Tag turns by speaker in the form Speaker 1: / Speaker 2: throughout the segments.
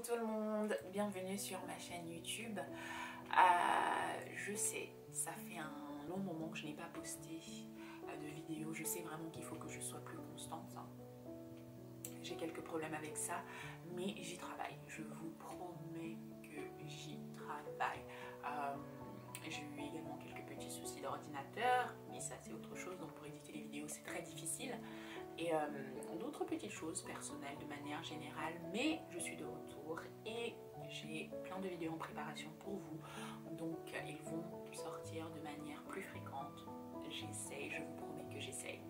Speaker 1: Coucou tout le monde, bienvenue sur ma chaîne YouTube. Je sais, ça fait un long moment que je n'ai pas posté de vidéo. Je sais vraiment qu'il faut que je sois plus constante. J'ai quelques problèmes avec ça, mais j'y travaille. Je vous promets que j'y travaille. J'ai eu également quelques petits soucis d'ordinateur, mais ça c'est autre chose. Donc pour éditer les vidéos c'est très difficile. Et d'autres petites choses personnelles de manière générale, mais je suis de retour et j'ai plein de vidéos en préparation pour vous, donc ils vont sortir de manière plus fréquente. J'essaye, je vous promets que j'essaye.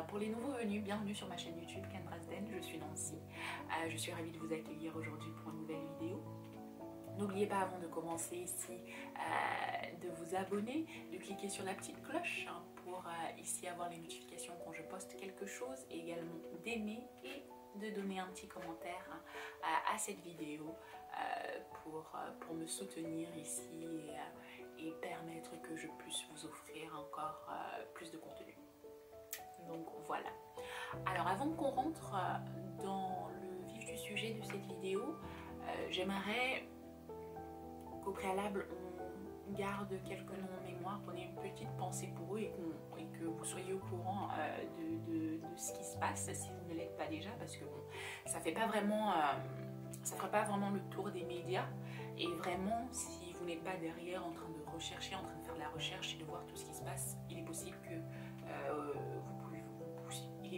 Speaker 1: Pour les nouveaux venus, bienvenue sur ma chaîne YouTube Kendrasden, je suis Nancy. Je suis ravie de vous accueillir aujourd'hui pour une nouvelle vidéo. N'oubliez pas avant de commencer ici de vous abonner, de cliquer sur la petite cloche pour ici avoir les notifications quand je poste quelque chose, et également d'aimer et de donner un petit commentaire à cette vidéo pour me soutenir ici et permettre que je puisse vous offrir encore plus de contenu. Donc voilà. Alors avant qu'on rentre dans le vif du sujet de cette vidéo, j'aimerais qu'au préalable on garde quelques noms en mémoire, qu'on ait une petite pensée pour eux et que vous soyez au courant de ce qui se passe si vous ne l'êtes pas déjà, parce que bon, ça fait pas vraiment ça fera pas vraiment le tour des médias, et vraiment si vous n'êtes pas derrière en train de rechercher, en train de faire de la recherche et de voir tout ce qui se passe, il est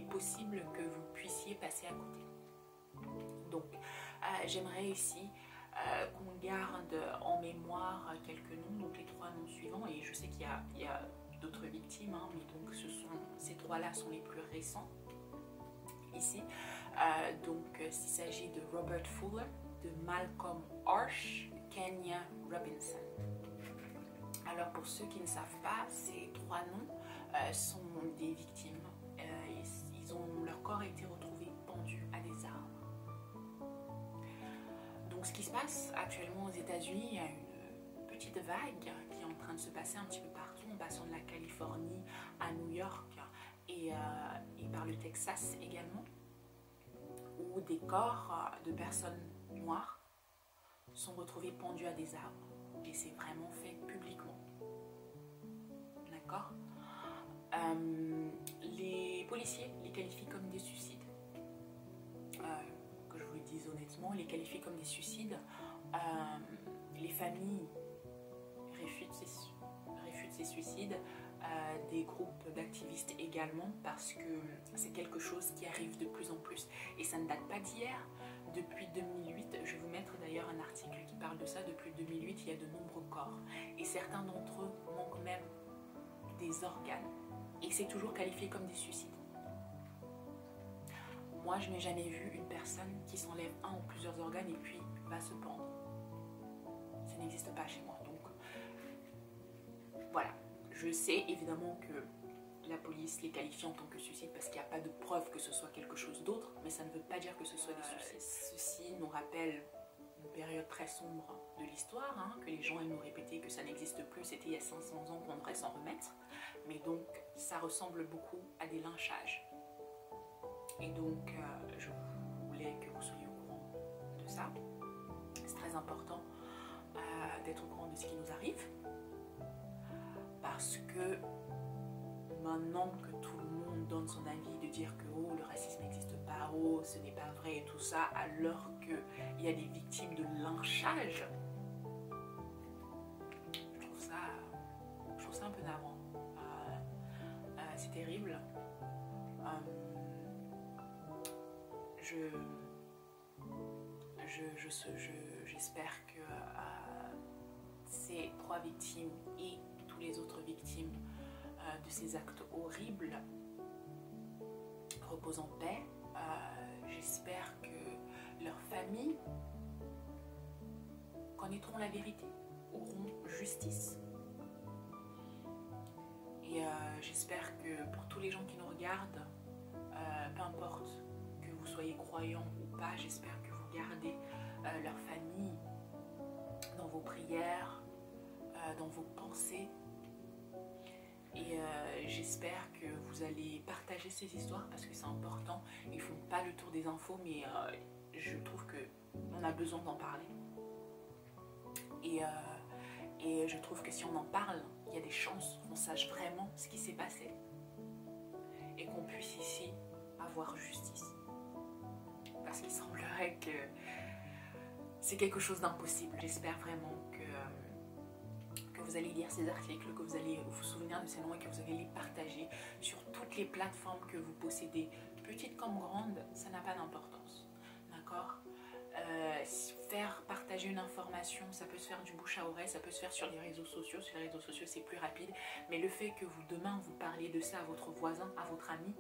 Speaker 1: possible que vous puissiez passer à côté. Donc j'aimerais ici qu'on garde en mémoire quelques noms, donc les 3 noms suivants, et je sais qu'il y a d'autres victimes, mais donc ces 3-là sont les plus récents ici. Donc s'il s'agit de Robert Fuller, de Malcolm Arsh, Kenya Robinson. Alors pour ceux qui ne savent pas, ces 3 noms sont des victimes. Leur corps a été retrouvé pendu à des arbres. Donc ce qui se passe actuellement aux États-Unis, il y a une petite vague qui est en train de se passer un petit peu partout, en passant de la Californie à New York et par le Texas également, où des corps de personnes noires sont retrouvés pendus à des arbres. Et c'est vraiment fait publiquement. D'accord ? Les policiers les qualifient comme des suicides. Que je vous le dise honnêtement, les qualifient comme des suicides. Les familles réfutent ces suicides, des groupes d'activistes également, parce que c'est quelque chose qui arrive de plus en plus et ça ne date pas d'hier. Depuis 2008, je vais vous mettre d'ailleurs un article qui parle de ça. Depuis 2008, il y a de nombreux corps et certains d'entre eux manquent même des organes et c'est toujours qualifié comme des suicides. Moi, je n'ai jamais vu une personne qui s'enlève un ou plusieurs organes et puis va se pendre. Ça n'existe pas chez moi. Donc, voilà. Je sais évidemment que la police les qualifie en tant que suicide parce qu'il n'y a pas de preuve que ce soit quelque chose d'autre, mais ça ne veut pas dire que ce soit des suicides. Ceci nous rappelle une période très sombre de l'histoire, que les gens aiment nous répéter que ça n'existe plus, c'était il y a 500 ans qu'on devrait s'en remettre. Mais donc, ça ressemble beaucoup à des lynchages. Et donc, je voulais que vous soyez au courant de ça. C'est très important d'être au courant de ce qui nous arrive. Parce que maintenant que tout le monde donne son avis, de dire que oh, le racisme n'existe pas, oh, ce n'est pas vrai et tout ça, alors qu'il y a des victimes de lynchage, je trouve ça un peu navrant. C'est terrible. J'espère que ces 3 victimes et tous les autres victimes de ces actes horribles reposent en paix. J'espère que leurs familles connaîtront la vérité, auront justice. Et j'espère que pour tous les gens qui nous regardent, peu importe que vous soyez croyants ou pas, j'espère que vous gardez leur famille dans vos prières, dans vos pensées. Et j'espère que vous allez partager ces histoires parce que c'est important. Ils ne font pas le tour des infos, mais je trouve qu'on a besoin d'en parler. Et je trouve que si on en parle, il y a des chances qu'on sache vraiment ce qui s'est passé. Et qu'on puisse ici avoir justice. Parce qu'il semblerait que c'est quelque chose d'impossible. J'espère vraiment que vous allez lire ces articles, que vous allez vous souvenir de ces noms et que vous allez les partager sur toutes les plateformes que vous possédez, petites comme grandes, ça n'a pas d'importance. D'accord ? Faire partager une information, ça peut se faire du bouche à oreille, ça peut se faire sur les réseaux sociaux. Sur les réseaux sociaux, c'est plus rapide. Mais le fait que vous, demain, vous parliez de ça à votre voisin, à votre ami,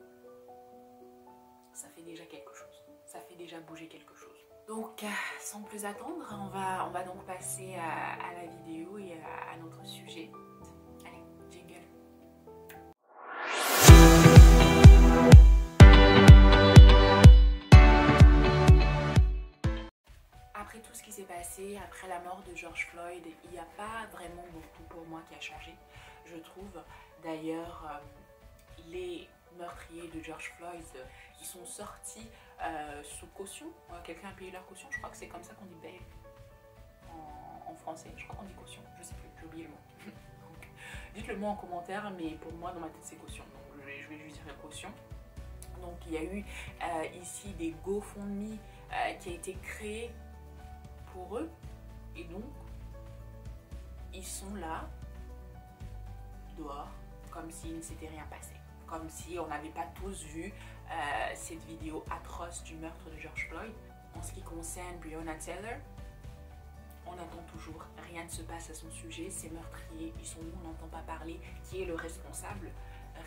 Speaker 1: ça fait déjà quelque chose. Ça fait déjà bouger quelque chose. Donc, sans plus attendre, on va donc passer à la vidéo et à notre sujet. Allez, jingle. Après tout ce qui s'est passé, après la mort de George Floyd, il n'y a pas vraiment beaucoup pour moi qui a changé, je trouve. D'ailleurs, les meurtriers de George Floyd, ils sont sortis sous caution. Quelqu'un a payé leur caution, je crois que c'est comme ça qu'on dit bail en français. Je crois qu'on dit caution, je sais plus, j'ai oublié le mot. Dites-le moi en commentaire, mais pour moi dans ma tête c'est caution, donc je vais juste dire caution. Donc il y a eu ici des GoFundMe qui a été créés pour eux, et donc ils sont là dehors comme s'il ne s'était rien passé, comme si on n'avait pas tous vu cette vidéo atroce du meurtre de George Floyd. En ce qui concerne Breonna Taylor, on attend toujours, rien ne se passe à son sujet, ces meurtriers, ils sont où, on n'entend pas parler, qui est le responsable,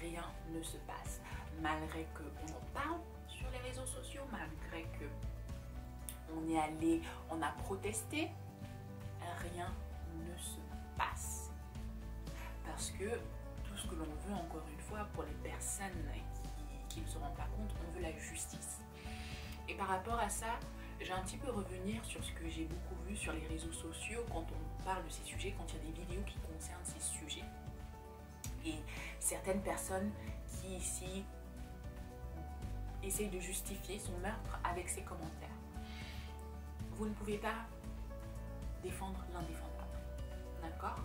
Speaker 1: rien ne se passe. Malgré qu'on en parle sur les réseaux sociaux, malgré que on est allé, on a protesté, rien ne se passe. Parce que tout ce que l'on veut, encore une fois, pour les personnes qui ne se rendent pas compte, on veut la justice. Et par rapport à ça, j'ai un petit peu revenir sur ce que j'ai beaucoup vu sur les réseaux sociaux quand on parle de ces sujets, quand il y a des vidéos qui concernent ces sujets. Et certaines personnes qui ici essayent de justifier son meurtre avec ses commentaires. Vous ne pouvez pas défendre l'indéfendable, d'accord?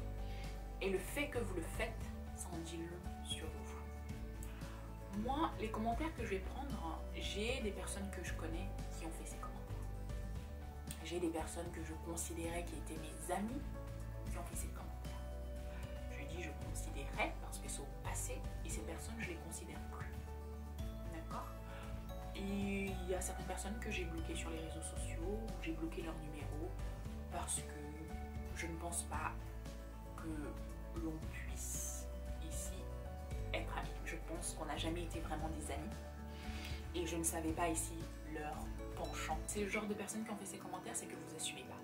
Speaker 1: Et le fait que vous le faites, ça en dit long sur vous. Moi, les commentaires que je vais prendre, j'ai des personnes que je connais qui ont fait ces commentaires. J'ai des personnes que je considérais qui étaient mes amis qui ont fait ces commentaires. Je dis je considérais parce que c'est au passé et ces personnes, je les considère plus. D'accord? Et il y a certaines personnes que j'ai bloquées sur les réseaux sociaux, où j'ai bloqué leur numéro parce que je ne pense pas que l'on puisse ici être amis. Je pense qu'on n'a jamais été vraiment des amis et je ne savais pas ici leur penchant. C'est le genre de personnes qui ont fait ces commentaires, c'est que vous assumez pas.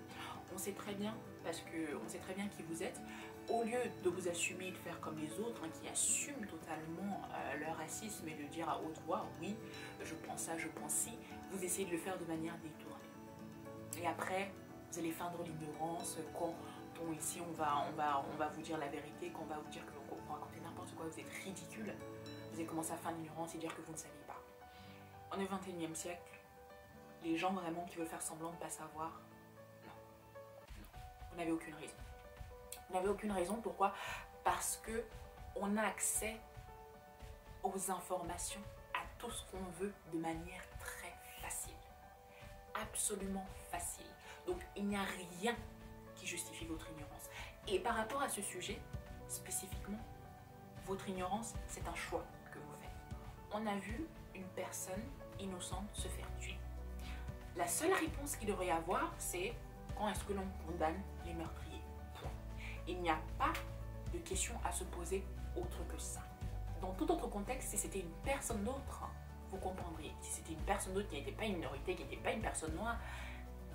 Speaker 1: On sait très bien, parce qu'on sait très bien qui vous êtes. Au lieu de vous assumer et de faire comme les autres, qui assument totalement leur racisme et de dire à haute voix, oui, je pense ça, je pense ci, vous essayez de le faire de manière détournée. Et après, vous allez feindre l'ignorance, quand ici on va vous dire la vérité, quand on va vous dire que vous racontez n'importe quoi, vous êtes ridicule, vous allez commencer à feindre l'ignorance et dire que vous ne savez pas. On est au XXIe siècle, les gens vraiment qui veulent faire semblant de ne pas savoir, non. Vous n'avez aucune raison. Vous n'avez aucune raison, pourquoi? Parce que on a accès aux informations, à tout ce qu'on veut de manière très facile. Absolument facile. Donc il n'y a rien qui justifie votre ignorance. Et par rapport à ce sujet, spécifiquement, votre ignorance, c'est un choix que vous faites. On a vu une personne innocente se faire tuer. La seule réponse qu'il devrait y avoir, c'est quand est-ce que l'on condamne les meurtriers. Point. Il n'y a pas de question à se poser autre que ça. Dans tout autre contexte, si c'était une personne d'autre, vous comprendriez. Si c'était une personne d'autre qui n'était pas une minorité, qui n'était pas une personne noire,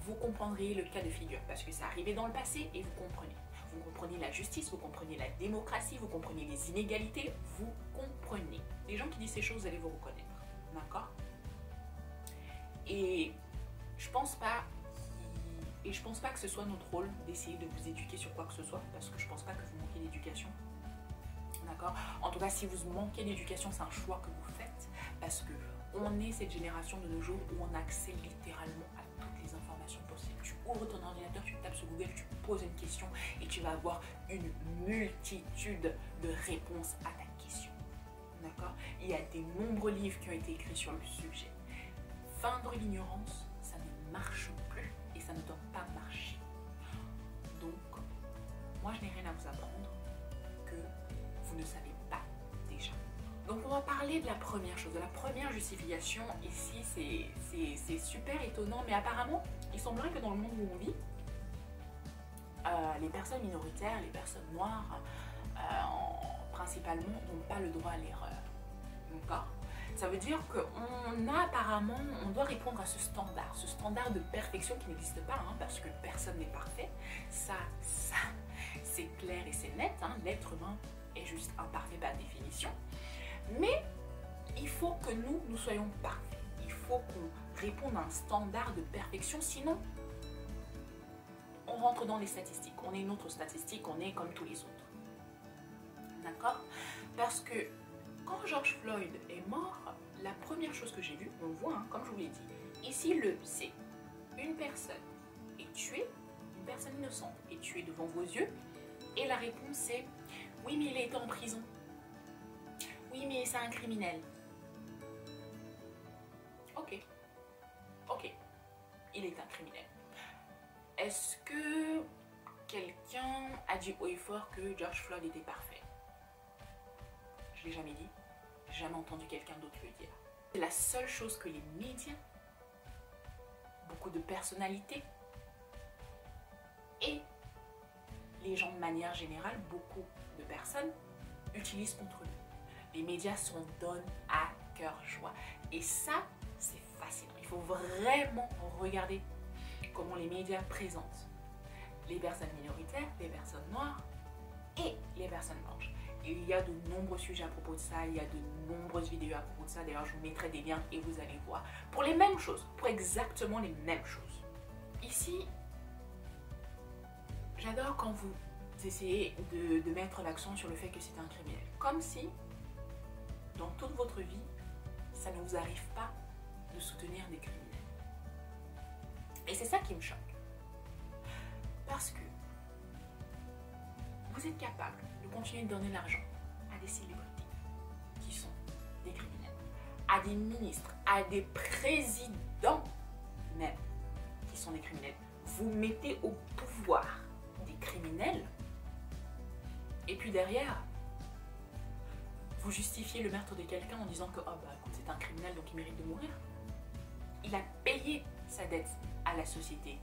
Speaker 1: vous comprendriez le cas de figure. Parce que ça arrivait dans le passé et vous comprenez. Vous comprenez la justice, vous comprenez la démocratie, vous comprenez les inégalités, vous comprenez. Les gens qui disent ces choses, vous allez vous reconnaître. D'accord? Et je pense pas que ce soit notre rôle d'essayer de vous éduquer sur quoi que ce soit, parce que je pense pas que vous manquez d'éducation. D'accord? En tout cas, si vous manquez d'éducation, c'est un choix que vous faites, parce que on est cette génération de nos jours où on a accès littéralement à toutes les informations possibles. Tu tu tapes sur Google, tu poses une question et tu vas avoir une multitude de réponses à ta question. D'accord? Il y a de nombreux livres qui ont été écrits sur le sujet. Feindre l'ignorance, ça ne marche plus et ça ne doit pas marcher. Donc, moi je n'ai rien à vous apprendre que vous ne savez pas déjà. Donc on va parler de la première chose, de la première justification. Ici c'est super étonnant, mais apparemment il semblerait que dans le monde où on vit, les personnes minoritaires, les personnes noires, principalement, n'ont pas le droit à l'erreur. D'accord? Ça veut dire qu'on a apparemment, on doit répondre à ce standard de perfection qui n'existe pas, hein, parce que personne n'est parfait. Ça c'est clair et c'est net, hein, l'être humain est juste imparfait par définition. Mais il faut que nous soyons parfaits. Il faut qu'on réponde à un standard de perfection, sinon on rentre dans les statistiques. On est une autre statistique, on est comme tous les autres. D'accord? Parce que quand George Floyd est mort, la première chose que j'ai vue, on voit, hein, comme je vous l'ai dit, ici c'est une personne est tuée, une personne innocente est tuée devant vos yeux, et la réponse c'est oui mais il était en prison. Oui, mais c'est un criminel. Ok, il est un criminel. Est-ce que quelqu'un a dit haut et fort que George Floyd était parfait? Je ne l'ai jamais dit. J'ai jamais entendu quelqu'un d'autre le dire. C'est la seule chose que les médias, beaucoup de personnalités et les gens de manière générale, beaucoup de personnes utilisent contre nous. Les médias s'en donnent à cœur joie. Et ça, c'est fascinant. Il faut vraiment regarder comment les médias présentent les personnes minoritaires, les personnes noires et les personnes blanches. Il y a de nombreux sujets à propos de ça, il y a de nombreuses vidéos à propos de ça. D'ailleurs, je vous mettrai des liens et vous allez voir. Pour les mêmes choses, pour exactement les mêmes choses. Ici, j'adore quand vous essayez de mettre l'accent sur le fait que c'est un criminel. Comme si dans toute votre vie, ça ne vous arrive pas de soutenir des criminels. Et c'est ça qui me choque. Parce que vous êtes capable de continuer de donner de l'argent à des célébrités qui sont des criminels, à des ministres, à des présidents même qui sont des criminels. Vous mettez au pouvoir des criminels et puis derrière, vous justifiez le meurtre de quelqu'un en disant que oh, bah, écoute, c'est un criminel donc il mérite de mourir. Il a payé sa dette à la société.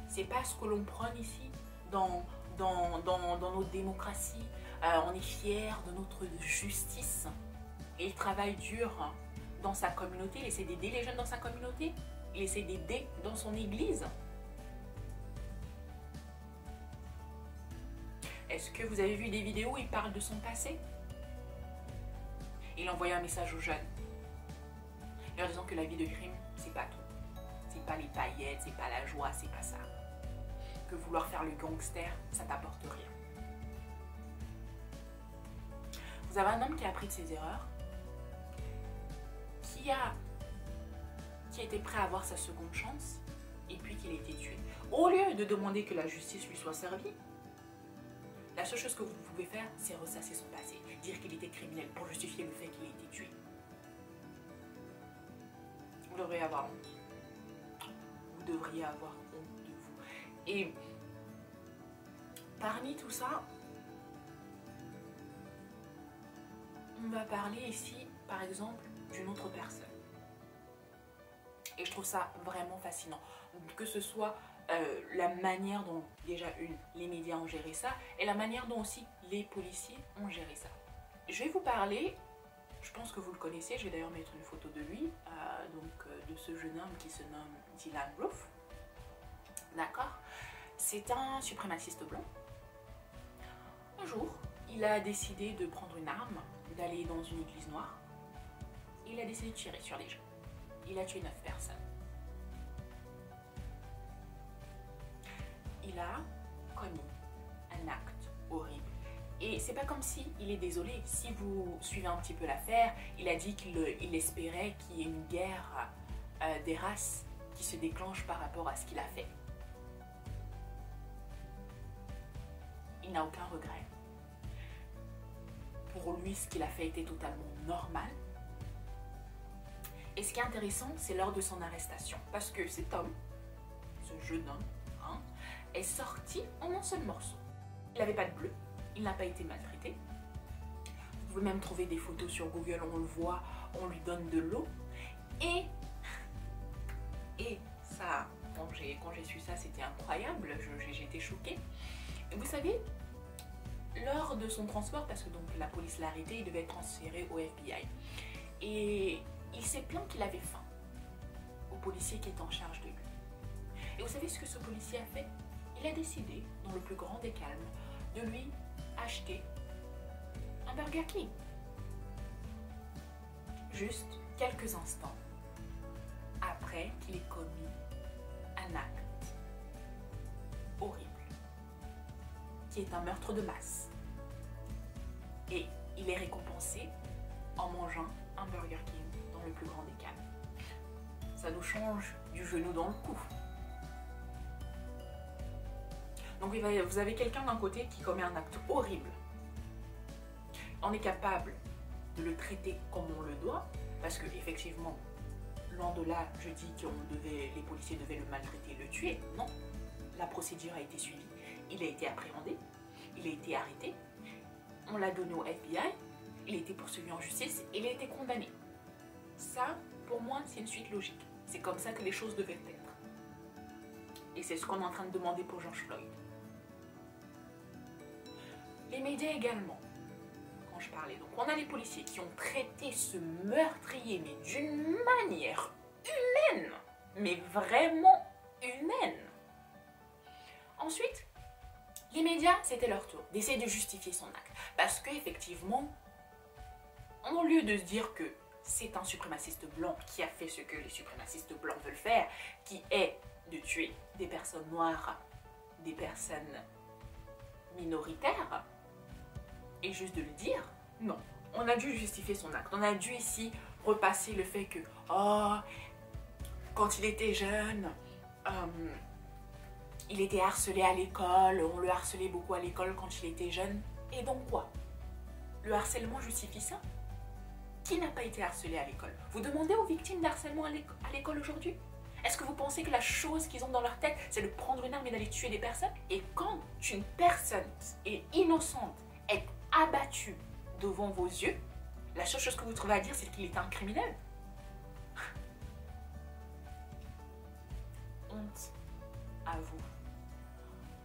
Speaker 1: C'est pas ce que l'on prône ici dans nos démocraties. On est fiers de notre justice. Et il travaille dur dans sa communauté. Il essaie d'aider les jeunes dans sa communauté. Il essaie d'aider dans son église. Est-ce que vous avez vu des vidéos où il parle de son passé? Il envoie un message aux jeunes, leur disant que la vie de crime, c'est pas tout. C'est pas les paillettes, c'est pas la joie, c'est pas ça. Que vouloir faire le gangster, ça t'apporte rien. Vous avez un homme qui a appris de ses erreurs, qui était prêt à avoir sa seconde chance, et puis qu'il a été tué. Au lieu de demander que la justice lui soit servie, la seule chose que vous pouvez faire, c'est ressasser son passé, dire qu'il était criminel pour justifier le fait qu'il ait été tué. Vous devriez avoir honte. Vous devriez avoir honte de vous. Et parmi tout ça, on va parler ici, par exemple, d'une autre personne. Et je trouve ça vraiment fascinant. Que ce soit la manière dont, déjà les médias ont géré ça, et la manière dont aussi les policiers ont géré ça. Je vais vous parler, je pense que vous le connaissez, je vais d'ailleurs mettre une photo de lui, de ce jeune homme qui se nomme Dylann Roof. D'accord? C'est un suprémaciste blanc. Un jour, il a décidé de prendre une arme, d'aller dans une église noire. Il a décidé de tirer sur des gens. Il a tué 9 personnes. Il a commis un acte horrible. Et c'est pas comme si il est désolé. Si vous suivez un petit peu l'affaire, il a dit qu'il espérait qu'il y ait une guerre des races qui se déclenche par rapport à ce qu'il a fait. Il n'a aucun regret. Pour lui, ce qu'il a fait était totalement normal. Et ce qui est intéressant, c'est lors de son arrestation. Parce que cet homme, ce jeune homme, hein, est sorti en un seul morceau. Il n'avait pas de bleu, il n'a pas été maltraité. Vous pouvez même trouver des photos sur Google, on le voit, on lui donne de l'eau. Et ça, quand j'ai su ça, c'était incroyable, j'ai été choquée. Et vous savez, lors de son transport, parce que donc la police l'a arrêté, il devait être transféré au FBI. Et il s'est plaint qu'il avait faim au policier qui est en charge de lui. Et vous savez ce que ce policier a fait? Il a décidé, dans le plus grand des calmes, de lui acheter un Burger King. Juste quelques instants après qu'il ait commis un acte horrible, qui est un meurtre de masse. Et il est récompensé en mangeant un Burger King dans le plus grand des calmes. Ça nous change du genou dans le cou. Donc vous avez quelqu'un d'un côté qui commet un acte horrible. On est capable de le traiter comme on le doit, parce que effectivement, loin de là, je dis que les policiers devaient le maltraiter, le tuer. Non, la procédure a été suivie. Il a été appréhendé, il a été arrêté, on l'a donné au FBI, il a été poursuivi en justice, et il a été condamné. Ça, pour moi, c'est une suite logique. C'est comme ça que les choses devaient être. Et c'est ce qu'on est en train de demander pour George Floyd. Les médias également, quand je parlais. Donc on a les policiers qui ont traité ce meurtrier, mais d'une manière humaine, mais vraiment humaine. Ensuite, les médias, c'était leur tour d'essayer de justifier son acte. Parce qu'effectivement, au lieu de se dire que c'est un suprémaciste blanc qui a fait ce que les suprémacistes blancs veulent faire, qui est de tuer des personnes noires, des personnes minoritaires, et juste de le dire, non. On a dû justifier son acte. On a dû ici repasser le fait que, oh, quand il était jeune, il était harcelé à l'école, on le harcelait beaucoup à l'école quand il était jeune. Et donc quoi? Le harcèlement justifie ça? Qui n'a pas été harcelé à l'école? Vous demandez aux victimes d'harcèlement à l'école aujourd'hui? Est-ce que vous pensez que la chose qu'ils ont dans leur tête, c'est de prendre une arme et d'aller tuer des personnes? Et quand une personne est innocente, est abattue devant vos yeux, la seule chose que vous trouvez à dire, c'est qu'il est un criminel. Honte à vous. Vous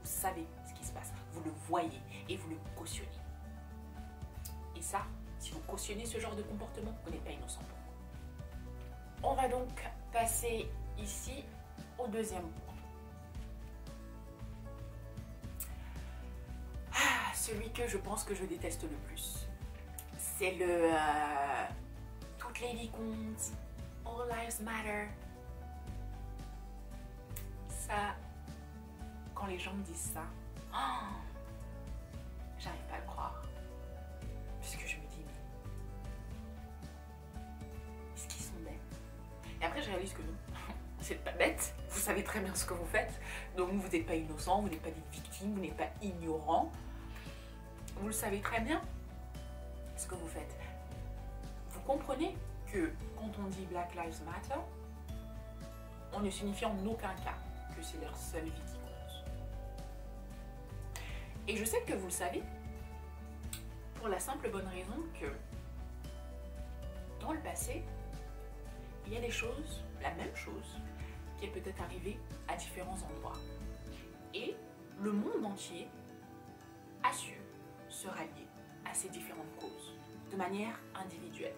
Speaker 1: savez ce qui se passe, vous le voyez et vous le cautionnez. Et ça, si vous cautionnez ce genre de comportement, vous n'êtes pas innocent pour moi. On va donc passer ici au deuxième point. Celui que je pense que je déteste le plus. C'est le toutes les vies comptent, all lives matter. Ça, quand les gens me disent ça, oh, j'arrive pas à le croire. Puisque je me dis, mais est-ce qu'ils sont bêtes? Et après je réalise que non, vous n'êtes pas bête, vous savez très bien ce que vous faites. Donc vous n'êtes pas innocent, vous n'êtes pas des victimes, vous n'êtes pas ignorant. Vous le savez très bien ce que vous faites. Vous comprenez que quand on dit Black Lives Matter, on ne signifie en aucun cas que c'est leur seule vie qui compte. Et je sais que vous le savez, pour la simple bonne raison que dans le passé, il y a des choses, la même chose, qui est peut-être arrivée à différents endroits. Et le monde entier a su se rallier à ces différentes causes de manière individuelle.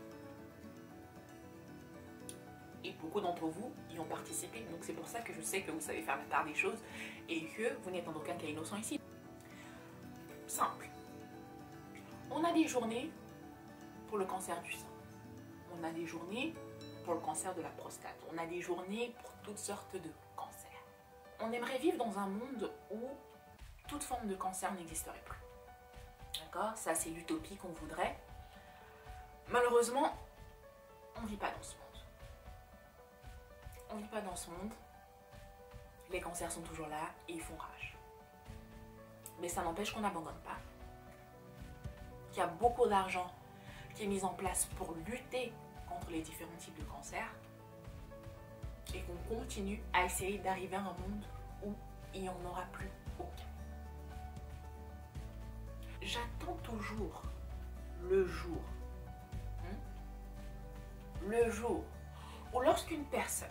Speaker 1: Et beaucoup d'entre vous y ont participé, donc c'est pour ça que je sais que vous savez faire la part des choses et que vous n'êtes en aucun cas innocent ici. Simple. On a des journées pour le cancer du sein. On a des journées pour le cancer de la prostate. On a des journées pour toutes sortes de cancers. On aimerait vivre dans un monde où toute forme de cancer n'existerait plus. D'accord? Ça, c'est l'utopie qu'on voudrait. Malheureusement, on ne vit pas dans ce monde. on vit pas dans ce monde. Les cancers sont toujours là et ils font rage. Mais ça n'empêche qu'on n'abandonne pas. Qu'il y a beaucoup d'argent qui est mis en place pour lutter contre les différents types de cancers. Et qu'on continue à essayer d'arriver à un monde où il n'y en aura plus aucun. J'attends toujours le jour où lorsqu'une personne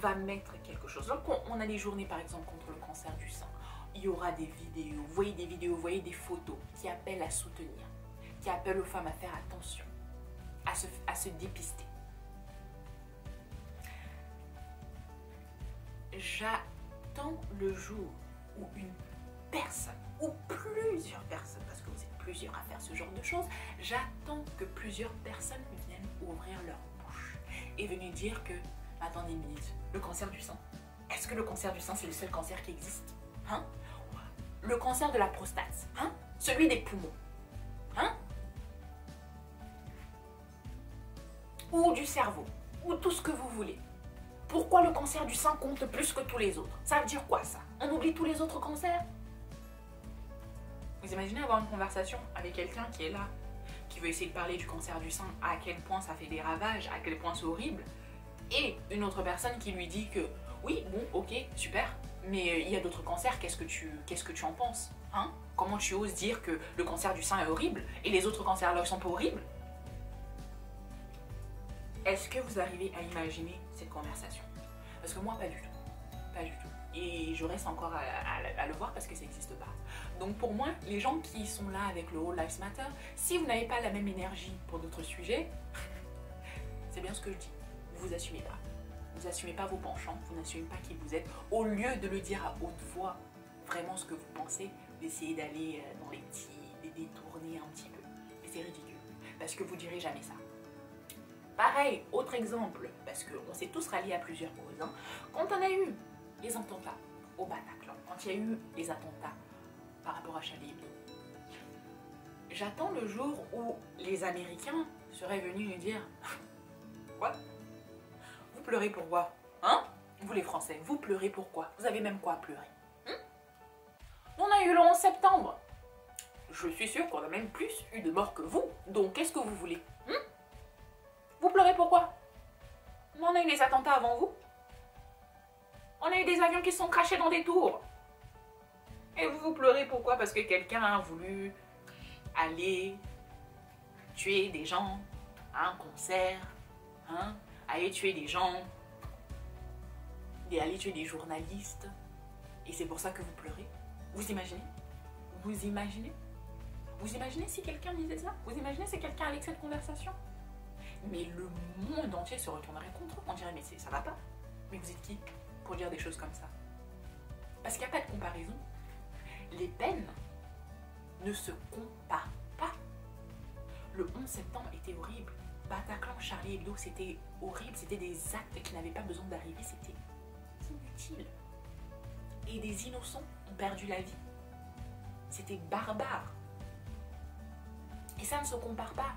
Speaker 1: va mettre quelque chose, donc on a des journées par exemple contre le cancer du sein, il y aura des vidéos, vous voyez des photos qui appellent à soutenir, qui appellent aux femmes à faire attention, à se dépister. J'attends le jour où une personne, ou plusieurs personnes, parce que vous êtes plusieurs à faire ce genre de choses, j'attends que plusieurs personnes viennent ouvrir leur bouche et venir dire que, attendez une minute, le cancer du sein, est-ce que le cancer du sein c'est le seul cancer qui existe? Hein? Le cancer de la prostate, hein? Celui des poumons, hein? Ou du cerveau, ou tout ce que vous voulez. Pourquoi le cancer du sein compte plus que tous les autres? Ça veut dire quoi ça? On oublie tous les autres cancers? Vous imaginez avoir une conversation avec quelqu'un qui est là, qui veut essayer de parler du cancer du sein, à quel point ça fait des ravages, à quel point c'est horrible, et une autre personne qui lui dit que oui, bon, ok, super, mais il y a d'autres cancers, qu'est-ce que tu en penses, hein? Comment tu oses dire que le cancer du sein est horrible et les autres cancers là sont pas horribles? Est-ce que vous arrivez à imaginer cette conversation? Parce que moi, pas du tout. Pas du tout. Et je reste encore à le voir parce que ça n'existe pas. Donc pour moi, les gens qui sont là avec le All Lives Matter, si vous n'avez pas la même énergie pour d'autres sujets, c'est bien ce que je dis. Vous assumez pas. Vous assumez pas vos penchants, vous n'assumez pas qui vous êtes. Au lieu de le dire à haute voix, vraiment ce que vous pensez, d'essayer d'aller dans les petits, les détourner un petit peu. Mais c'est ridicule. Parce que vous direz jamais ça. Pareil, autre exemple, parce qu'on s'est tous ralliés à plusieurs causes. Hein. Quand on a eu les attentats au Bataclan, quand il y a eu les attentats par rapport à Charlie Hebdo, j'attends le jour où les Américains seraient venus nous dire « Quoi? Vous pleurez pourquoi? Hein? Vous les Français, vous pleurez pourquoi? Vous avez même quoi à pleurer? On a eu le 11 septembre. Je suis sûre qu'on a même plus eu de morts que vous, donc qu'est-ce que vous voulez? Vous pleurez pourquoi? On a eu les attentats avant vous. On a eu des avions qui se sont crashés dans des tours. Et vous pleurez pourquoi? Parce que quelqu'un a voulu aller tuer des gens à un concert, hein? Aller tuer des gens, et aller tuer des journalistes. Et c'est pour ça que vous pleurez. Vous imaginez? Vous imaginez? Vous imaginez si quelqu'un disait ça? Vous imaginez si quelqu'un avec cette conversation? Mais le monde entier se retournerait contre eux. On dirait, mais ça va pas. Mais vous êtes qui pour dire des choses comme ça? Parce qu'il n'y a pas de comparaison. Les peines ne se comparent pas. Le 11 septembre était horrible. Bataclan, Charlie Hebdo, c'était horrible. C'était des actes qui n'avaient pas besoin d'arriver. C'était inutile. Et des innocents ont perdu la vie. C'était barbare. Et ça ne se compare pas.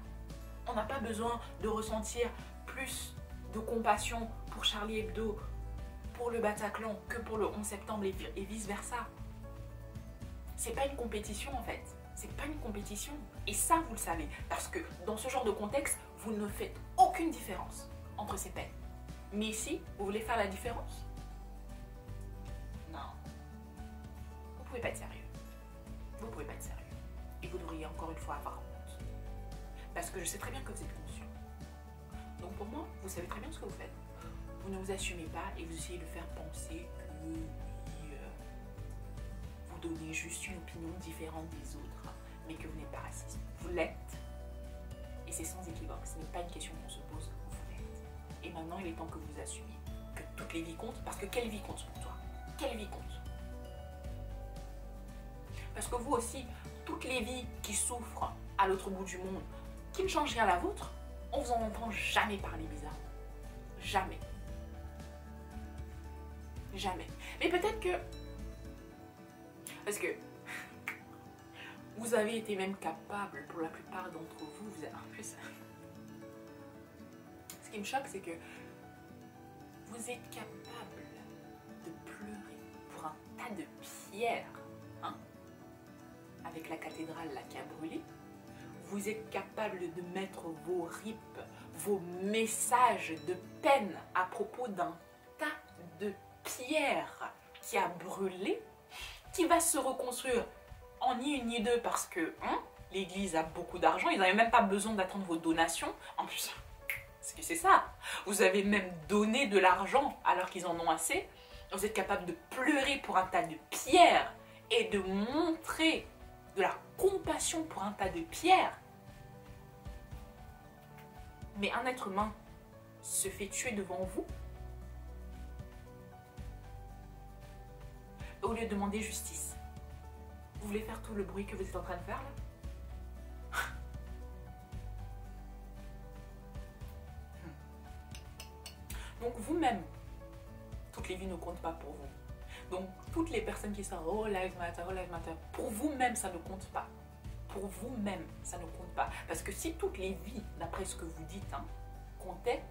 Speaker 1: On n'a pas besoin de ressentir plus de compassion pour Charlie Hebdo, pour le Bataclan, que pour le 11 septembre et vice-versa. C'est pas une compétition en fait. C'est pas une compétition. Et ça, vous le savez. Parce que dans ce genre de contexte, vous ne faites aucune différence entre ces peines. Mais ici, vous voulez faire la différence? Non. Vous pouvez pas être sérieux. Vous pouvez pas être sérieux. Et vous devriez encore une fois avoir honte. Parce que je sais très bien que vous êtes conscient. Donc pour moi, vous savez très bien ce que vous faites. Vous ne vous assumez pas et vous essayez de faire penser que vous donnez juste une opinion différente des autres, mais que vous n'êtes pas raciste. Vous l'êtes. Et c'est sans équivoque. Ce n'est pas une question qu'on se pose. Vous l'êtes. Et maintenant, il est temps que vous assumiez que toutes les vies comptent. Parce que quelle vie compte pour toi? Quelle vie compte? Parce que vous aussi, toutes les vies qui souffrent à l'autre bout du monde, qui ne changent rien à la vôtre, on vous en entend jamais parler bizarrement. Jamais. Jamais. Mais peut-être que... Parce que... vous avez été même capable, pour la plupart d'entre vous, en plus... Ce qui me choque, c'est que... Vous êtes capable de pleurer pour un tas de pierres, hein, avec la cathédrale là qui a brûlé. Vous êtes capable de mettre vos rips, vos messages de peine à propos d'un tas de pierres qui a brûlé, qui va se reconstruire en ni une ni deux parce que l'église a beaucoup d'argent, ils n'avaient même pas besoin d'attendre vos donations. En plus, parce que c'est ça, vous avez même donné de l'argent alors qu'ils en ont assez. Vous êtes capable de pleurer pour un tas de pierres et de montrer de la compassion pour un tas de pierres. Mais un être humain se fait tuer devant vous. Au lieu de demander justice, vous voulez faire tout le bruit que vous êtes en train de faire là? Donc vous-même, toutes les vies ne comptent pas pour vous. Donc toutes les personnes qui sont oh life matter, pour vous-même ça ne compte pas. Pour vous-même ça ne compte pas. Parce que si toutes les vies, d'après ce que vous dites, comptaient,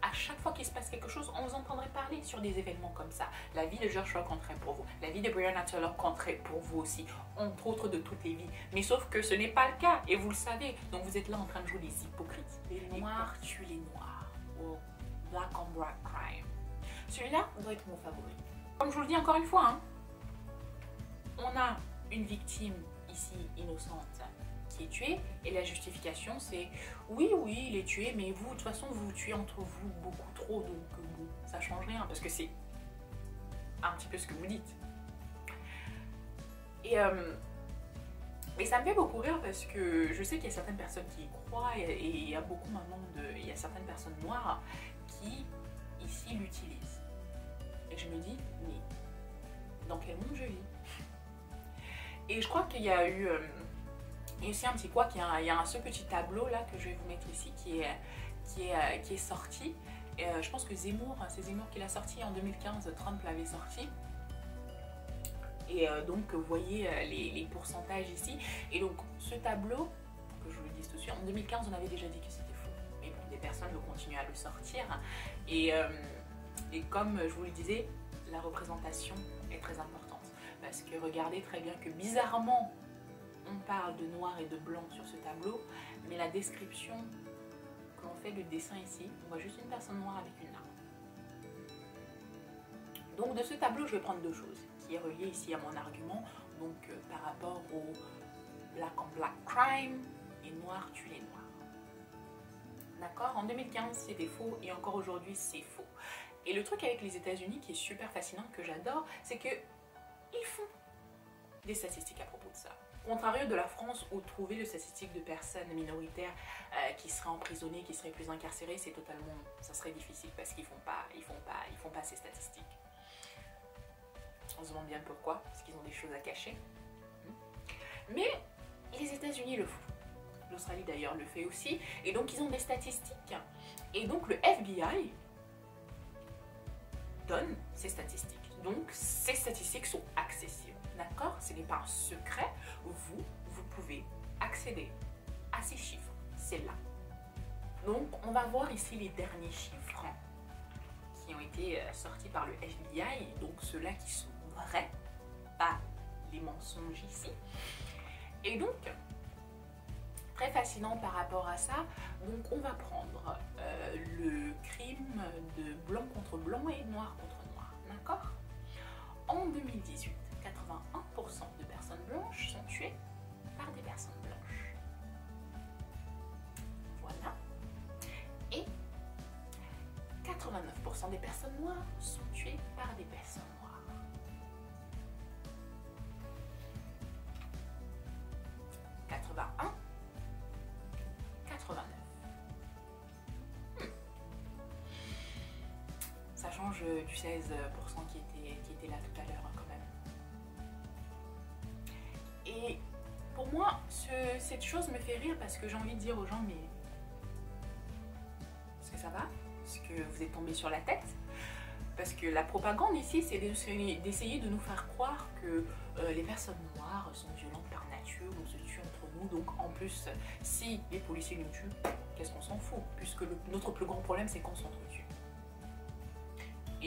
Speaker 1: à chaque fois qu'il se passe quelque chose, on vous entendrait parler sur des événements comme ça. La vie de Joshua compterait pour vous. La vie de Breonna Taylor compterait pour vous aussi. Entre autres de toutes les vies. Mais sauf que ce n'est pas le cas. Et vous le savez. Donc vous êtes là en train de jouer les hypocrites. Les noirs tuent les noirs. Oh, black on black crime. Celui-là doit être mon favori. Comme je vous le dis encore une fois, on a une victime ici innocente qui est tué et la justification c'est oui il est tué mais vous de toute façon vous tuez entre vous beaucoup trop donc bon, ça change rien parce que c'est un petit peu ce que vous dites et ça me fait beaucoup rire parce que je sais qu'il y a certaines personnes qui y croient et il y a beaucoup maintenant il y a certaines personnes noires qui ici l'utilisent et je me dis mais dans quel monde je vis? Et je crois qu'il y a eu et aussi un petit quoi, il y a ce petit tableau là que je vais vous mettre ici qui est sorti. Et, je pense que Zemmour, c'est Zemmour qui l'a sorti en 2015, Trump l'avait sorti. Et donc vous voyez les pourcentages ici. Et donc ce tableau, que je vous le dise tout de suite, en 2015 on avait déjà dit que c'était faux. Mais bon, des personnes vont continuer à le sortir. Et comme je vous le disais, la représentation est très importante. Parce que regardez très bien que bizarrement, on parle de noir et de blanc sur ce tableau, mais la description, quand on fait le dessin ici, on voit juste une personne noire avec une arme. Donc de ce tableau, je vais prendre deux choses, qui est relié ici à mon argument, donc par rapport au black on black crime et noir tue les noirs. D'accord? En 2015, c'était faux et encore aujourd'hui, c'est faux. Et le truc avec les États-Unis qui est super fascinant, que j'adore, c'est que ils font des statistiques à propos de ça. Contrario de la France où trouver les statistiques de personnes minoritaires qui seraient emprisonnées, qui seraient plus incarcérées, c'est totalement, ça serait difficile parce qu'ils font pas ces statistiques. On se demande bien pourquoi, parce qu'ils ont des choses à cacher. Mais les États-Unis le font. L'Australie d'ailleurs le fait aussi. Et donc ils ont des statistiques. Et donc le FBI donne ces statistiques. Donc ces statistiques sont accessibles. D'accord? Ce n'est pas un secret. Vous pouvez accéder à ces chiffres. C'est là. Donc, on va voir ici les derniers chiffres qui ont été sortis par le FBI. Donc, ceux-là qui sont vrais, pas les mensonges ici. Et donc, très fascinant par rapport à ça. Donc, on va prendre le crime de blanc contre blanc et noir contre noir. D'accord? En 2018, 81% de personnes blanches sont tuées par des personnes blanches. Voilà. Et 89% des personnes noires sont tuées par des personnes noires. 81, 89. Ça change du 16% qui était là tout à l'heure quand même. Et pour moi, cette chose me fait rire parce que j'ai envie de dire aux gens, mais est-ce que ça va? Est-ce que vous êtes tombé sur la tête? Parce que la propagande ici, c'est d'essayer de nous faire croire que les personnes noires sont violentes par nature, on se tue entre nous. Donc en plus, si les policiers nous tuent, qu'est-ce qu'on s'en fout? Puisque notre plus grand problème, c'est qu'on s'entretue.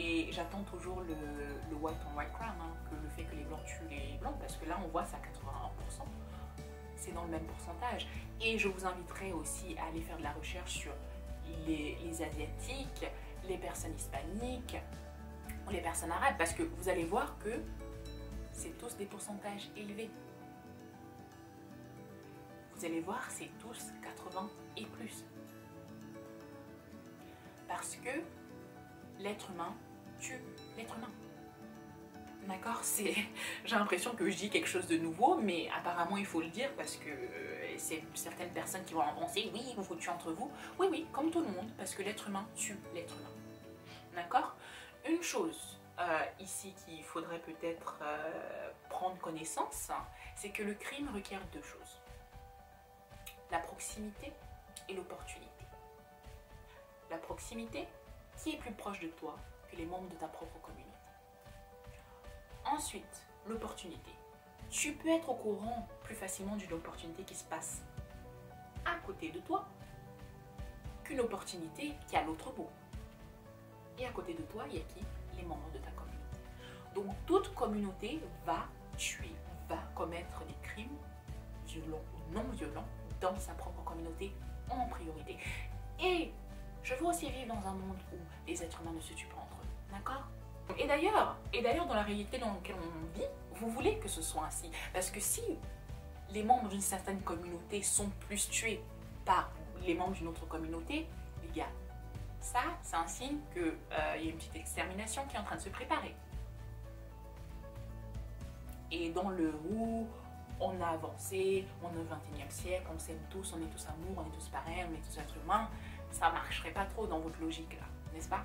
Speaker 1: Et j'attends toujours le white on white crime, hein, que le fait que les blancs tuent les blancs, parce que là on voit ça à 81%. C'est dans le même pourcentage. Et je vous inviterai aussi à aller faire de la recherche sur les Asiatiques, les personnes hispaniques, ou les personnes arabes, parce que vous allez voir que c'est tous des pourcentages élevés. Vous allez voir, c'est tous 80 et plus. Parce que l'être humain tue l'être humain. D'accord? J'ai l'impression que je dis quelque chose de nouveau, mais apparemment il faut le dire parce que c'est certaines personnes qui vont en penser, oui, vous vous tuez entre vous. Oui, oui, comme tout le monde, parce que l'être humain tue l'être humain. D'accord? Une chose ici qu'il faudrait peut-être prendre connaissance, c'est que le crime requiert deux choses. La proximité et l'opportunité. La proximité, qui est plus proche de toi que les membres de ta propre communauté. Ensuite, l'opportunité. Tu peux être au courant plus facilement d'une opportunité qui se passe à côté de toi qu'une opportunité qui est à l'autre bout. Et à côté de toi, il y a qui? Les membres de ta communauté. Donc, toute communauté va tuer, va commettre des crimes violents ou non violents dans sa propre communauté en priorité. Et je veux aussi vivre dans un monde où les êtres humains ne se tuent pas entre eux. D'accord? Et d'ailleurs, dans la réalité dans laquelle on vit, vous voulez que ce soit ainsi. Parce que si les membres d'une certaine communauté sont plus tués par les membres d'une autre communauté, les gars, ça, c'est un signe qu'il y a une petite extermination qui est en train de se préparer. Et dans le où on a avancé, on est au 21e siècle, on s'aime tous, on est tous amour, on est tous pareils, on est tous êtres humains, ça marcherait pas trop dans votre logique là, n'est-ce pas?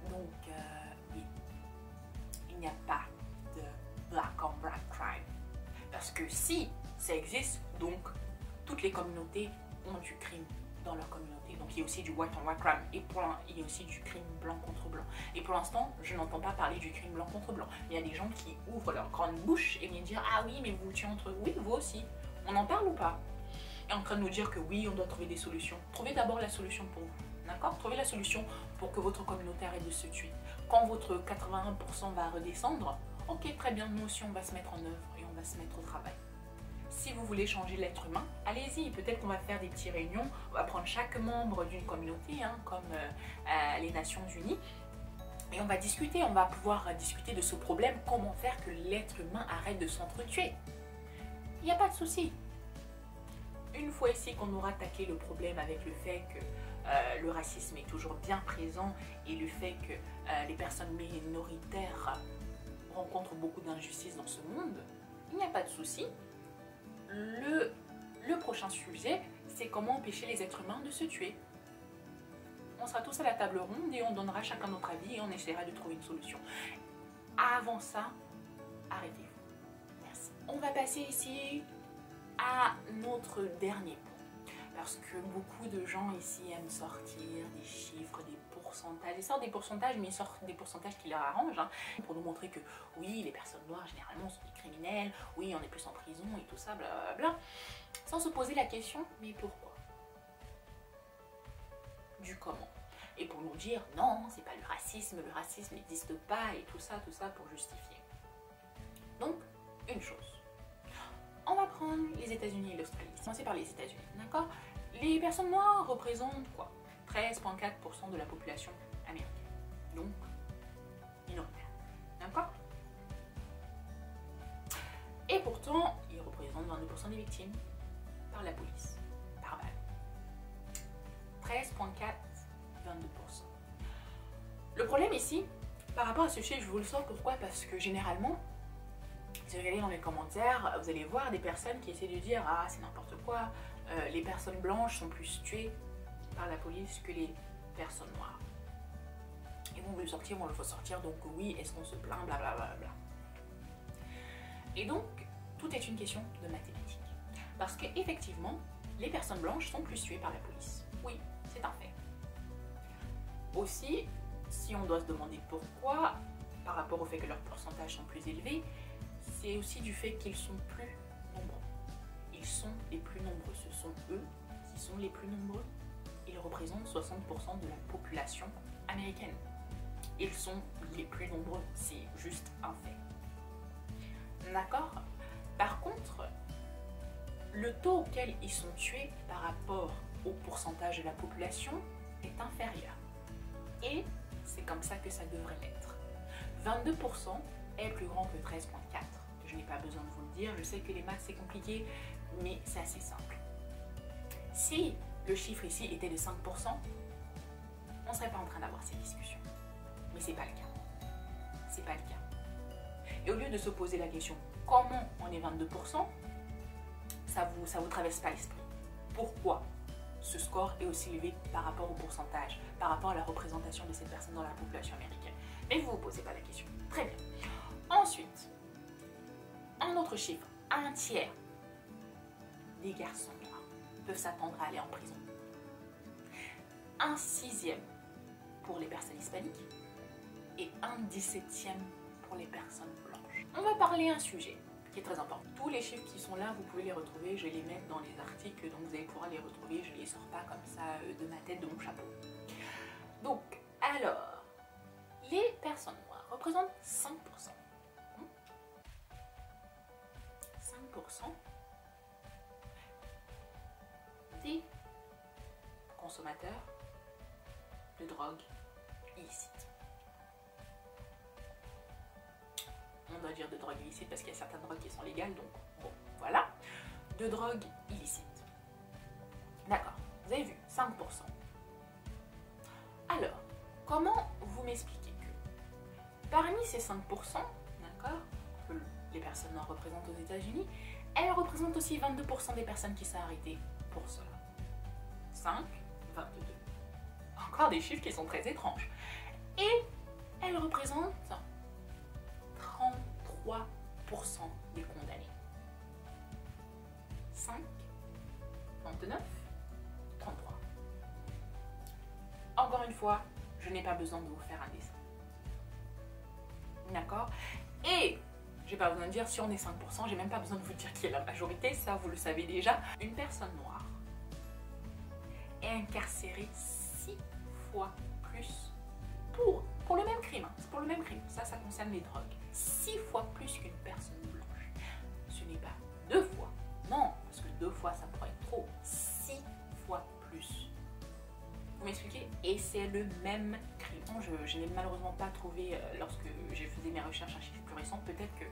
Speaker 1: Donc, oui, il n'y a pas de black on black crime. Parce que si ça existe, donc toutes les communautés ont du crime dans leur communauté. Donc il y a aussi du white on white crime et il y a aussi du crime blanc contre blanc. Et pour l'instant, je n'entends pas parler du crime blanc contre blanc. Il y a des gens qui ouvrent leur grande bouche et viennent dire « Ah oui, mais vous vous tuez entre eux. » Oui, vous aussi. On en parle ou pas? Et en train de nous dire que oui, on doit trouver des solutions. Trouvez d'abord la solution pour vous. D'accord? Trouvez la solution pour que votre communauté arrête de se tuer. Quand votre 81% va redescendre, ok, très bien, nous aussi on va se mettre en œuvre et on va se mettre au travail. Si vous voulez changer l'être humain, allez-y, peut-être qu'on va faire des petites réunions, on va prendre chaque membre d'une communauté, hein, comme les Nations Unies, et on va discuter, on va pouvoir discuter de ce problème, comment faire que l'être humain arrête de s'entretuer. Il n'y a pas de souci. Une fois ici qu'on aura attaqué le problème avec le fait que le racisme est toujours bien présent et le fait que les personnes minoritaires rencontrent beaucoup d'injustices dans ce monde, il n'y a pas de souci. Le prochain sujet, c'est comment empêcher les êtres humains de se tuer. On sera tous à la table ronde et on donnera chacun notre avis et on essaiera de trouver une solution. Avant ça, arrêtez-vous. Merci. On va passer ici à notre dernier point. Parce que beaucoup de gens ici aiment sortir des chiffres, des pourcentages. Ils sortent des pourcentages, mais ils sortent des pourcentages qui leur arrangent, hein, pour nous montrer que oui, les personnes noires généralement sont des criminels, oui, on est plus en prison et tout ça, blablabla. Sans se poser la question, mais pourquoi? Du comment. Et pour nous dire, non, c'est pas le racisme n'existe pas et tout ça pour justifier. Donc, une chose. On va prendre les États-Unis et l'Australie. Commencer par les États-Unis, d'accord? Les personnes noires représentent quoi? 13,4% de la population américaine. Donc, minoritaire. D'accord? Et pourtant, ils représentent 22% des victimes par la police, par balle. 13,4, 22%. Le problème ici, par rapport à ce chiffre, je vous le sors pourquoi? Parce que généralement, si vous regardez dans les commentaires, vous allez voir des personnes qui essaient de dire « Ah, c'est n'importe quoi, les personnes blanches sont plus tuées par la police que les personnes noires. » Ils vont le sortir, on le faut sortir, donc oui, est-ce qu'on se plaint, blablabla. Et donc, tout est une question de mathématiques. Parce qu'effectivement, les personnes blanches sont plus tuées par la police. Oui, c'est un fait. Aussi, si on doit se demander pourquoi, par rapport au fait que leurs pourcentages sont plus élevés, c'est aussi du fait qu'ils sont plus nombreux. Ils sont les plus nombreux. Ce sont eux qui sont les plus nombreux. Ils représentent 60% de la population américaine. Ils sont les plus nombreux, c'est juste un fait. D'accord? Par contre, le taux auquel ils sont tués par rapport au pourcentage de la population est inférieur. Et c'est comme ça que ça devrait l'être. 22% est plus grand que 13,4. Je n'ai pas besoin de vous le dire, je sais que les maths c'est compliqué, mais c'est assez simple. Si le chiffre ici était de 5%, on ne serait pas en train d'avoir ces discussions. Mais c'est pas le cas. C'est pas le cas. Et au lieu de se poser la question comment on est 22%, ça vous traverse pas l'esprit. Pourquoi ce score est aussi élevé par rapport au pourcentage, par rapport à la représentation de cette personne dans la population américaine? Mais vous ne vous posez pas la question. Très bien. Ensuite, un autre chiffre, un tiers des garçons noirs peuvent s'attendre à aller en prison. Un sixième pour les personnes hispaniques et un 17e pour les personnes blanches. On va parler un sujet qui est très important. Tous les chiffres qui sont là, vous pouvez les retrouver, je vais les mettre dans les articles, donc vous allez pouvoir les retrouver, je ne les sors pas comme ça de ma tête, de mon chapeau. Donc, alors, les personnes noires représentent 5%. 5% des consommateurs de drogue illicite. On doit dire de drogue illicite parce qu'il y a certaines drogues qui sont légales, donc bon, voilà. De drogue illicite. D'accord, vous avez vu, 5%. Alors, comment vous m'expliquez que parmi ces 5%, d'accord, que les personnes noires représentent aux États-Unis, elles représentent aussi 22% des personnes qui sont arrêtées pour cela. 5, 22. Encore des chiffres qui sont très étranges. Et elles représentent 33% des condamnés. 5, 29, 33. Encore une fois, je n'ai pas besoin de vous faire un dessin. D'accord? Et je n'ai pas besoin de dire si on est 5%, j'ai même pas besoin de vous dire qui est la majorité, ça vous le savez déjà. Une personne noire est incarcérée 6 fois plus pour le même crime. C'est pour le même crime. Ça concerne les drogues. 6 fois plus qu'une personne blanche. Ce n'est pas 2 fois. Non, parce que 2 fois, ça pourrait être trop. 6 fois plus. Vous m'expliquez? Et c'est le même crime. Je n'ai malheureusement pas trouvé, lorsque j'ai fait mes recherches, un chiffre plus récent. Peut-être que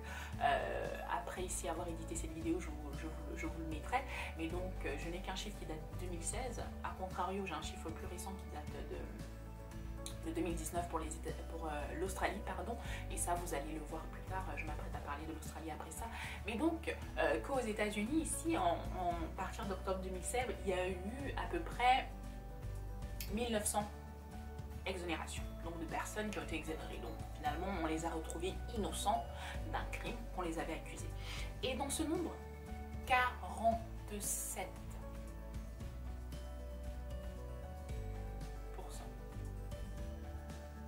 Speaker 1: après ici avoir édité cette vidéo, je vous le mettrai. Mais donc, je n'ai qu'un chiffre qui date de 2016. A contrario, j'ai un chiffre plus récent qui date de 2019 pour l'Australie, pardon. Et ça, vous allez le voir plus tard. Je m'apprête à parler de l'Australie après ça. Mais donc, qu'aux États-Unis, ici, à partir d'octobre 2016, il y a eu à peu près 1900 exonérations, donc de personnes qui ont été exonérées. Donc finalement, on les a retrouvés innocents d'un crime qu'on les avait accusés. Et dans ce nombre, 47%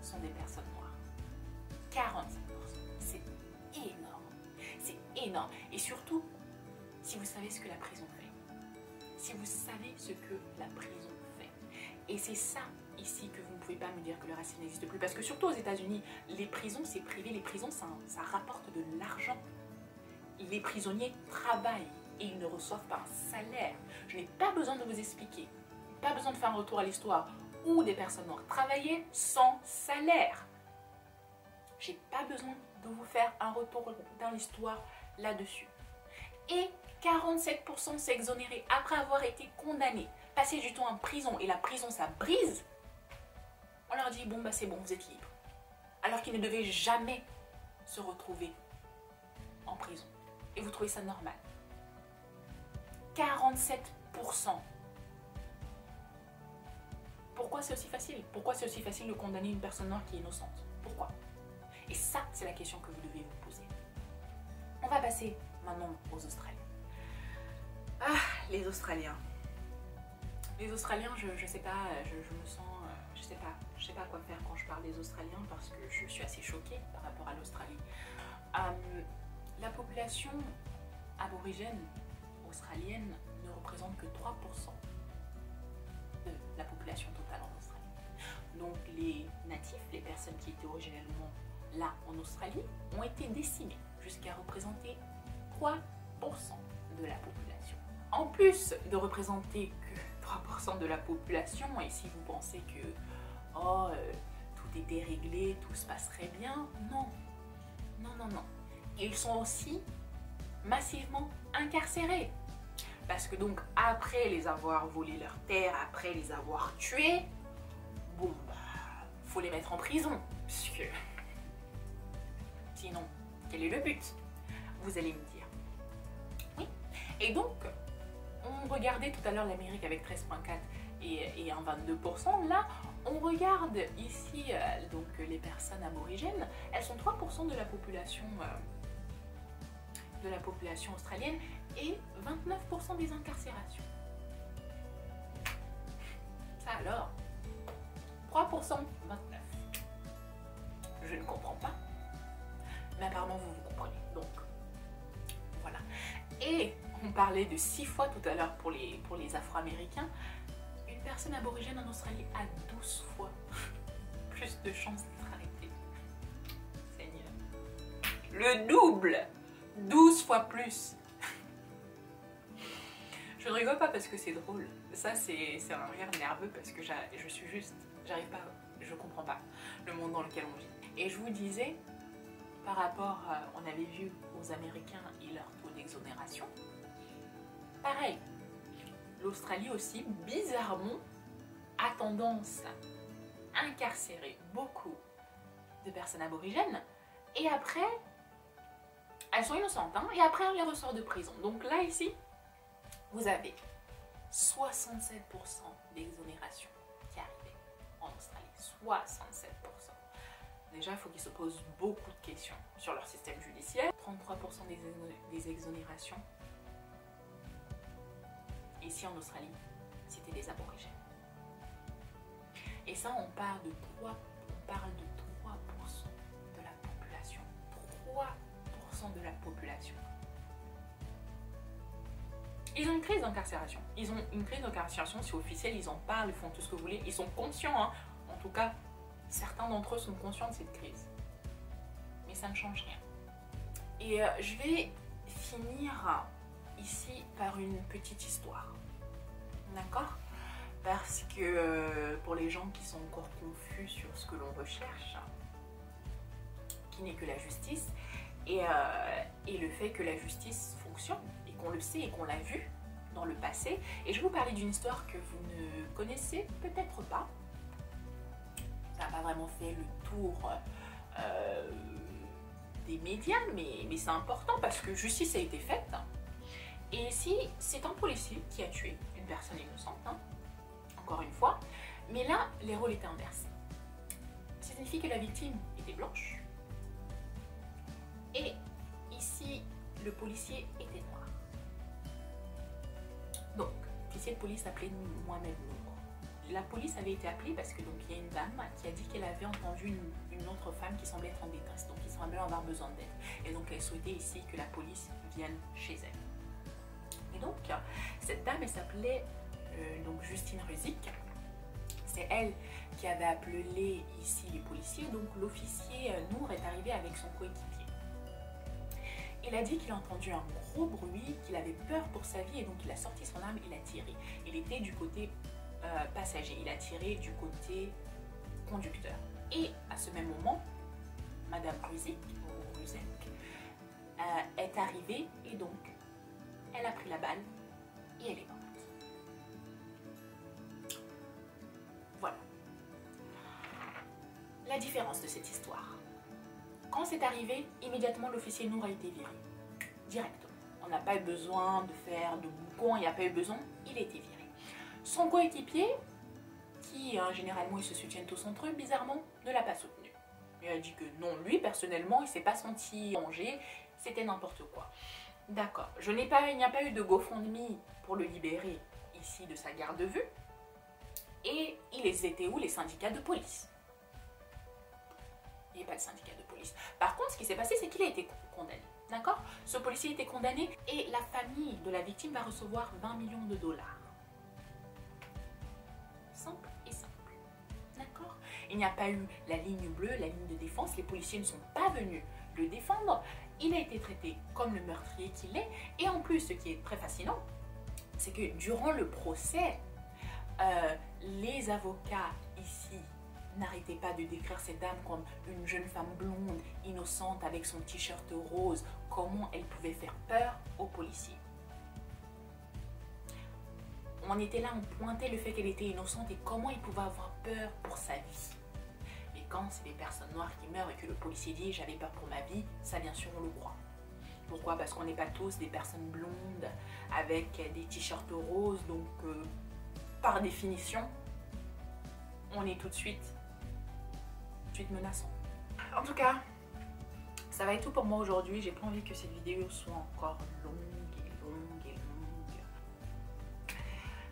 Speaker 1: sont des personnes noires. 47%. C'est énorme. C'est énorme. Et surtout, si vous savez ce que la prison fait. Si vous savez ce que la prison fait. Et c'est ça ici que vous ne pouvez pas me dire que le racisme n'existe plus. Parce que surtout aux États-Unis, les prisons, c'est privé. Les prisons, ça rapporte de l'argent. Les prisonniers travaillent et ils ne reçoivent pas un salaire. Je n'ai pas besoin de vous expliquer. Pas besoin de faire un retour à l'histoire où des personnes noires travaillaient sans salaire. J'ai pas besoin de vous faire un retour dans l'histoire là-dessus. Et 47% s'exonérer après avoir été condamnés, passer du temps en prison, et la prison ça brise, on leur dit bon bah c'est bon, vous êtes libre. Alors qu'ils ne devaient jamais se retrouver en prison. Et vous trouvez ça normal? 47%. Pourquoi c'est aussi facile? Pourquoi c'est aussi facile de condamner une personne noire qui est innocente? Pourquoi? Et ça, c'est la question que vous devez vous poser. On va passer maintenant aux Australiens. Ah, les Australiens. Les Australiens, je sais pas, je me sens, je sais pas quoi faire quand je parle des Australiens parce que je suis assez choquée par rapport à l'Australie. La population aborigène australienne ne représente que 3% de la population totale en Australie. Donc les natifs, les personnes qui étaient originellement là en Australie, ont été décimées jusqu'à représenter 3% de la population. En plus de représenter que 3% de la population, et si vous pensez que tout était réglé, tout se passerait bien, non. Ils sont aussi massivement incarcérés. Parce que donc, après les avoir volé leurs terres, après les avoir tués, bon, faut les mettre en prison. Puisque sinon, quel est le but? Vous allez me dire. Oui. Et donc, on regardait tout à l'heure l'Amérique avec 13,4 et un 22%. Là, on regarde ici donc les personnes aborigènes. Elles sont 3% de la population australienne et 29% des incarcérations. Ça alors, 3%, 29%. Je ne comprends pas. Mais apparemment vous comprenez. Donc, voilà. Et on parlait de 6 fois tout à l'heure pour les Afro-Américains. Une personne aborigène en Australie a 12 fois plus de chances d'être arrêtée. Seigneur. Le double! 12 fois plus. Je ne rigole pas parce que c'est drôle. Ça, c'est un rire nerveux parce que je suis juste... J'arrive pas... Je comprends pas le monde dans lequel on vit. Et je vous disais, par rapport... on avait vu aux Américains et leur taux d'exonération. Pareil. L'Australie aussi, bizarrement, a tendance à incarcérer beaucoup de personnes aborigènes. Et après... Elles sont innocentes, hein, et après on les ressort de prison. Donc là, ici, vous avez 67% d'exonération qui arrive en Australie. 67%. Déjà, il faut qu'ils se posent beaucoup de questions sur leur système judiciaire. 33% des exonérations. Ici en Australie, c'était des aborigènes. Et ça, on parle de 3% de la population. 3% de la population. Ils ont une crise d'incarcération. Ils ont une crise d'incarcération, c'est officiel, ils en parlent, ils font tout ce que vous voulez. Ils sont conscients, hein. En tout cas, certains d'entre eux sont conscients de cette crise. Mais ça ne change rien. Et je vais finir ici par une petite histoire. D'accord? Parce que pour les gens qui sont encore confus sur ce que l'on recherche, qui n'est que la justice, et le fait que la justice fonctionne, et qu'on le sait et qu'on l'a vu dans le passé. Et je vais vous parler d'une histoire que vous ne connaissez peut-être pas. Ça n'a pas vraiment fait le tour des médias, mais c'est important parce que justice a été faite. Et ici, c'est un policier qui a tué une personne innocente, hein, encore une fois. Mais là, les rôles étaient inversés. Ça signifie que la victime était blanche. Et ici, le policier était noir. Donc, l'officier de police s'appelait Mohamed Nour. La police avait été appelée parce que donc il y a une dame qui a dit qu'elle avait entendu une autre femme qui semblait être en détresse, donc qui semblait avoir besoin d'aide. Et donc elle souhaitait ici que la police vienne chez elle. Et donc, cette dame, elle s'appelait donc Justine Ruzic. C'est elle qui avait appelé ici les policiers. Donc l'officier Nour est arrivé avec son coéquipier. Il a dit qu'il a entendu un gros bruit, qu'il avait peur pour sa vie et donc il a sorti son arme, il a tiré. Il était du côté passager, il a tiré du côté conducteur. Et à ce même moment, Madame Ruzic est arrivée et donc elle a pris la balle et elle est morte. Voilà. La différence de cette histoire. Quand c'est arrivé, immédiatement l'officier Nour a été viré. Directement. On n'a pas eu besoin de faire de boucon, il n'y a pas eu besoin, il a été viré. Son coéquipier, qui généralement ils se soutiennent tous entre eux, bizarrement ne l'a pas soutenu. Il a dit que non, lui personnellement, il ne s'est pas senti en danger, c'était n'importe quoi. D'accord, il n'y a pas eu de GoFundMe pour le libérer ici de sa garde de vue. Et ils étaient où les syndicats de police? Il n'y a pas de syndicat de police. Par contre, ce qui s'est passé, c'est qu'il a été condamné. D'accord? Ce policier a été condamné et la famille de la victime va recevoir 20 millions de dollars. Simple et simple. D'accord? Il n'y a pas eu la ligne bleue, la ligne de défense. Les policiers ne sont pas venus le défendre. Il a été traité comme le meurtrier qu'il est. Et en plus, ce qui est très fascinant, c'est que durant le procès, les avocats ici n'arrêtaient pas de décrire cette dame comme une jeune femme blonde, innocente, avec son t-shirt rose. Comment elle pouvait faire peur aux policiers. On était là, on pointait le fait qu'elle était innocente et comment ils pouvaient avoir peur pour sa vie. Et quand c'est des personnes noires qui meurent et que le policier dit « j'avais peur pour ma vie », ça bien sûr on le croit. Pourquoi? Parce qu'on n'est pas tous des personnes blondes avec des t-shirts roses, donc par définition, on est tout de suite menaçant. En tout cas, ça va être tout pour moi aujourd'hui. J'ai pas envie que cette vidéo soit encore longue.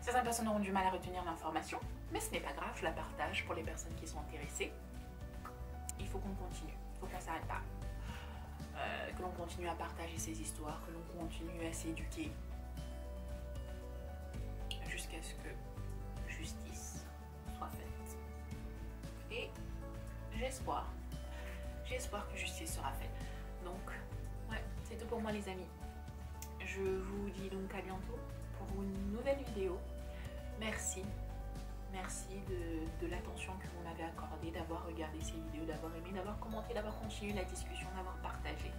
Speaker 1: Certaines personnes auront du mal à retenir l'information, mais ce n'est pas grave, je la partage pour les personnes qui sont intéressées. Il faut qu'on continue, il faut qu'on ne s'arrête pas. Que l'on continue à partager ces histoires, que l'on continue à s'éduquer jusqu'à ce que justice soit faite. Et j'espère que justice sera faite. Donc, ouais, c'est tout pour moi les amis. Je vous dis donc à bientôt pour une nouvelle vidéo. Merci de l'attention que vous m'avez accordée, d'avoir regardé ces vidéos, d'avoir aimé, d'avoir commenté, d'avoir continué la discussion, d'avoir partagé.